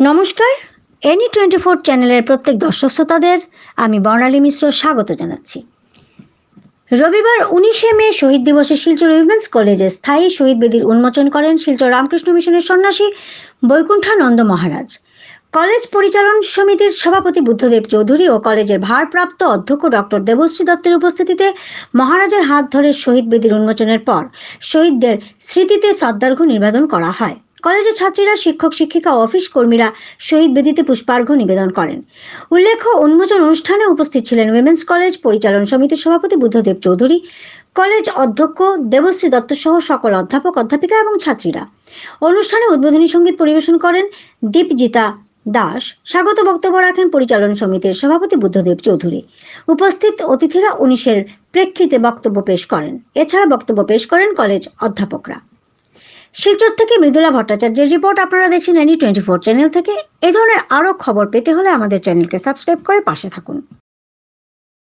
নমস্কার, এনি 24 চ্যানেলের প্রত্যেক দর্শক শ্রোতাদের আমি বর্ণালী মিশ্র স্বাগত জানাচ্ছি। রবিবার 19শে মে শহীদ দিবসে শিলচর উইমেন্স কলেজে স্থায়ী শহীদ বেদির উন্মোচন করেন শিলচর রামকৃষ্ণ মিশনের সন্ন্যাসী বৈকুণ্ঠানন্দ মহারাজ। কলেজ পরিচালন সমিতির সভাপতি বুদ্ধদেব চৌধুরী ও কলেজের ভারপ্রাপ্ত অধ্যক্ষ ডক্টর দেবশ্রী দত্তের উপস্থিতিতে মহারাজের হাত ধরে শহীদ বেদির উন্মোচনের পর শহীদদের স্মৃতিতে শ্রদ্ধার্ঘ্য নিবেদন করা হয়। কলেজের ছাত্রীরা, শিক্ষক শিক্ষিকা ও অফিস কর্মীরা শহীদ বেদিতে পুষ্পার্ঘ্য নিবেদন করেন। উল্লেখ্য, উন্মোচন অনুষ্ঠানে উপস্থিত ছিলেন উইমেন্স কলেজ পরিচালন সমিতির সভাপতি বুদ্ধদেব চৌধুরী, কলেজ অধ্যক্ষ দেবশ্রী দত্ত সহ সকল অধ্যাপক, অধ্যাপিকা এবং ছাত্রীরা। অনুষ্ঠানে উদ্বোধনী সঙ্গীত পরিবেশন করেন দীপজিতা দাস। স্বাগত বক্তব্য রাখেন পরিচালন সমিতির সভাপতি বুদ্ধদেব চৌধুরী। উপস্থিত অতিথিরা 19-এর প্রেক্ষিতে বক্তব্য পেশ করেন। এছাড়া বক্তব্য পেশ করেন কলেজ অধ্যাপকরা। শিলচর থেকে মৃদুলা ভট্টাচার্যের রিপোর্ট। আপনারা দেখছেন এনি 24 চ্যানেল থেকে। এ ধরনের আরও খবর পেতে হলে আমাদের চ্যানেলকে সাবস্ক্রাইব করে পাশে থাকুন।